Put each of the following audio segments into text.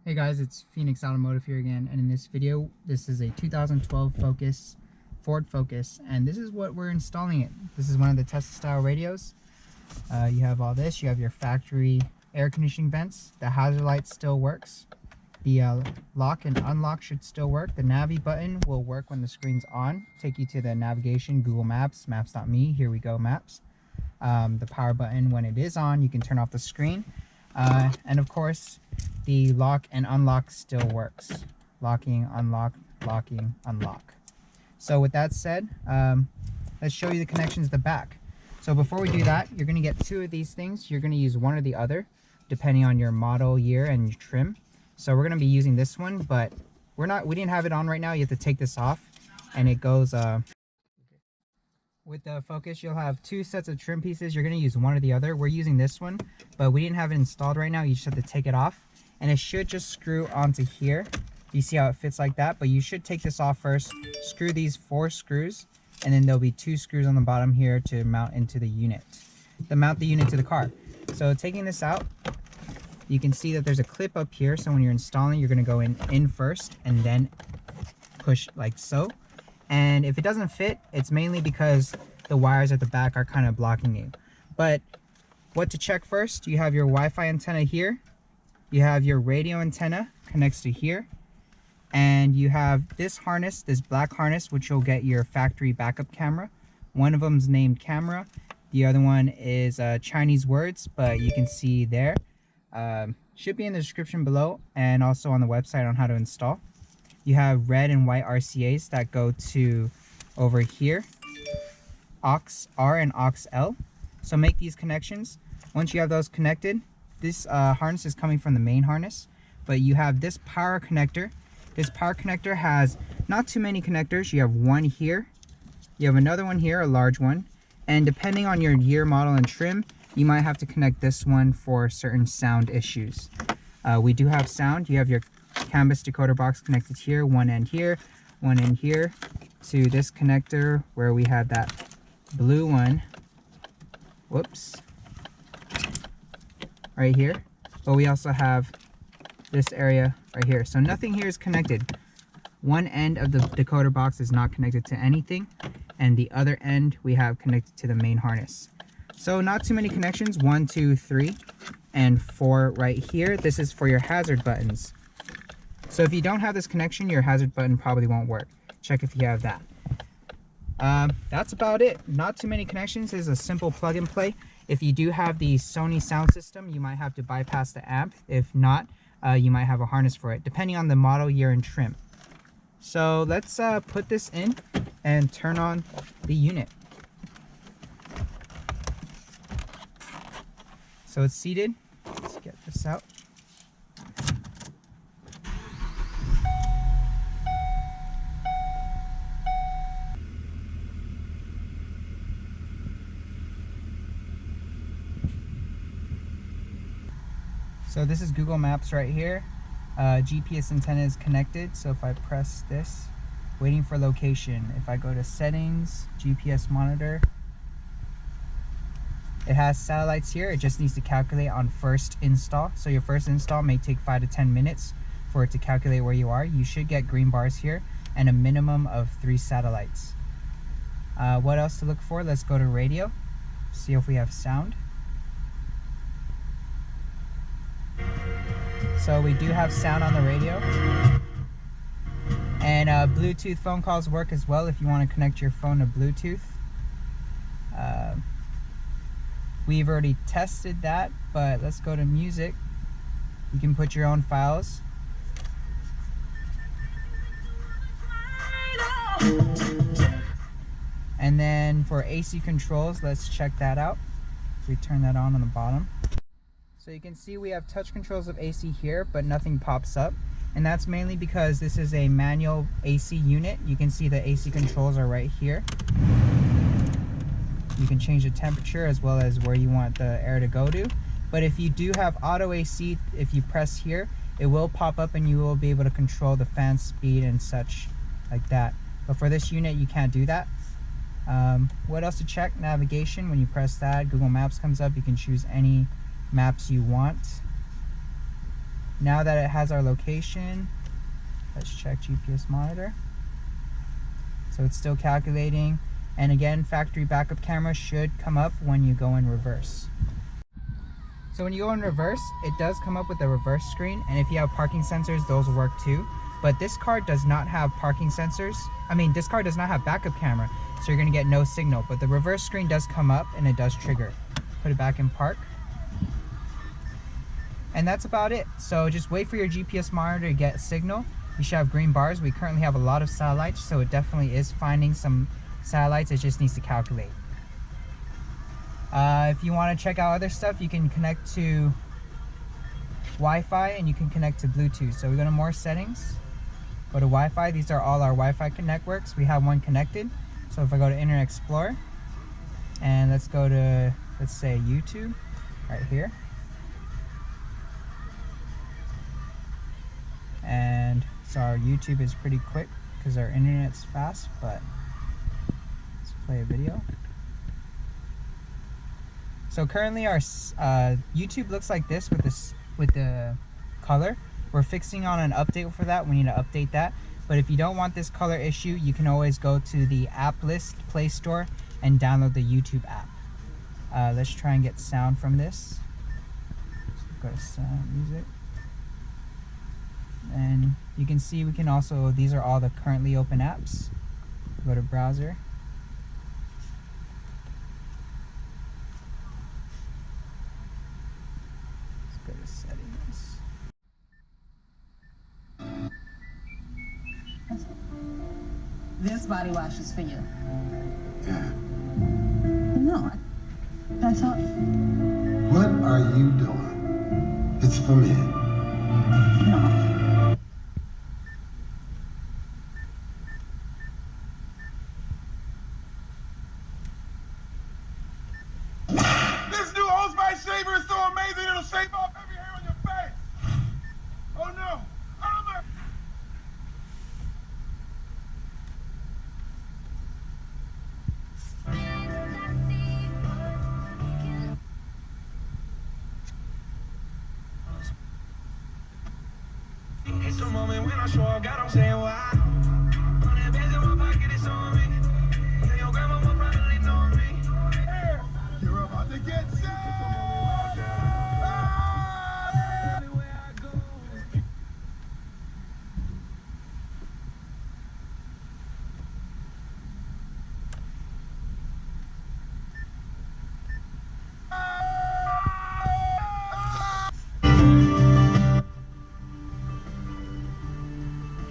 Hey guys, it's Phoenix Automotive here again, and in this video, this is a 2012 Focus, Ford Focus, and this is what we're installing it. This is one of the Tesla style radios. You have all this, you have your factory air conditioning vents, the hazard light still works, the lock and unlock should still work, the NAVI button will work when the screen's on, take you to the navigation, Google Maps, maps.me, here we go, maps. The power button, when it is on, you can turn off the screen, and of course, the lock and unlock still works. Locking, unlock, locking, unlock. So with that said, let's show you the connections at the back. So before we do that, you're going to get two of these things. You're going to use one or the other, depending on your model year and your trim. So we're going to be using this one, but we didn't have it on right now. You have to take this off, and it goes, with the Focus, you'll have two sets of trim pieces. You're going to use one or the other. We're using this one, but we didn't have it installed right now. You just have to take it off, and it should just screw onto here. You see how it fits like that, but you should take this off first, screw these 4 screws, and then there'll be 2 screws on the bottom here to mount into the unit, mount the unit to the car. So taking this out, you can see that there's a clip up here. So when you're installing, you're going to go in first and then push like so. And if it doesn't fit, it's mainly because the wires at the back are kind of blocking you. But what to check first, you have your Wi-Fi antenna here, you have your radio antenna connects to here, and you have this harness, this black harness, which you'll get your factory backup camera. One of them's named camera, the other one is Chinese words, but you can see there. Should be in the description below and also on the website on how to install. You have red and white RCAs that go to over here, aux R and aux L. So make these connections. Once you have those connected, this harness is coming from the main harness, but you have this power connector. This power connector has not too many connectors. You have one here, you have another one here, a large one, and depending on your year, model, and trim, you might have to connect this one for certain sound issues. We do have sound. You have your canvas decoder box connected here, one end here to this connector where we had that blue one, whoops, right here, but we also have this area right here. So nothing here is connected. One end of the decoder box is not connected to anything, and the other end we have connected to the main harness. So not too many connections, 1, 2, 3, and 4 right here. This is for your hazard buttons. So if you don't have this connection, your hazard button probably won't work. Check if you have that. That's about it. Not too many connections. This is a simple plug and play. If you do have the Sony sound system, you might have to bypass the amp. If not, you might have a harness for it, depending on the model year and trim. So let's put this in and turn on the unit. So it's seated. Let's get this out. So this is Google Maps right here. GPS antenna is connected. So if I press this, waiting for location. If I go to settings, GPS monitor, it has satellites here. It just needs to calculate on first install. So your first install may take 5 to 10 minutes for it to calculate where you are. You should get green bars here and a minimum of 3 satellites. What else to look for? Let's go to radio, see if we have sound. So we do have sound on the radio, and Bluetooth phone calls work as well if you want to connect your phone to Bluetooth. We've already tested that, but let's go to music. You can put your own files. And then for AC controls, let's check that out. We turn that on the bottom. So you can see we have touch controls of AC here, but nothing pops up. And that's mainly because this is a manual AC unit. You can see the AC controls are right here. You can change the temperature as well as where you want the air to go to. But if you do have auto AC, if you press here, it will pop up and you will be able to control the fan speed and such like that. But for this unit, you can't do that. What else to check? Navigation. When you press that, Google Maps comes up. You can choose any maps you want. Now that it has our location, let's check GPS monitor. So it's still calculating. And again, factory backup camera should come up when you go in reverse. So when you go in reverse, it does come up with a reverse screen. And if you have parking sensors, those will work too. But this car does not have parking sensors. I mean, this car does not have backup camera. So you're gonna get no signal. But the reverse screen does come up and it does trigger. Put it back in park. And that's about it. So just wait for your GPS monitor to get signal. You should have green bars. We currently have a lot of satellites, so it definitely is finding some satellites. It just needs to calculate. If you want to check out other stuff, you can connect to Wi-Fi and you can connect to Bluetooth. So we go to more settings, go to Wi-Fi. These are all our Wi-Fi networks. We have one connected. So if I go to Internet Explorer and let's go to, let's say YouTube right here. And so our YouTube is pretty quick because our internet's fast, but let's play a video. So currently our YouTube looks like this with the color. We're fixing on an update for that. We need to update that. But if you don't want this color issue, you can always go to the app list Play Store and download the YouTube app. Let's try and get sound from this. Go to sound music. And you can see we can also, these are all the currently open apps. Go to browser. Let's go to settings. This body wash is for you. Yeah. No, I thought. What are you doing? It's for me. No. This new Old Spice shaver is so amazing it'll shave off every hair on your face. Oh no. Oh my. It's a moment when I show up, God, I'm saying why. $100 bands in my pocket, it's on me. Yeah, your grandma will probably know me. Hey, you're about to get shaved. Everywhere I go.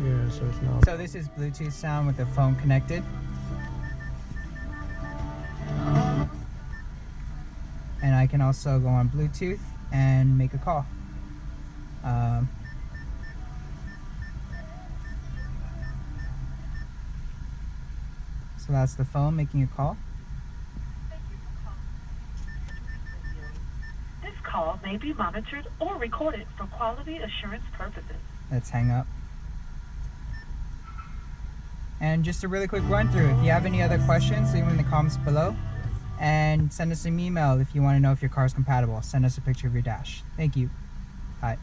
Yeah, so it's not. So this is Bluetooth sound with the phone connected. And I can also go on Bluetooth and make a call. So that's the phone making a call. This call may be monitored or recorded for quality assurance purposes. Let's hang up. And just a really quick run through. If you have any other questions, leave them in the comments below. And send us an email if you want to know if your car is compatible. Send us a picture of your dash. Thank you. Bye.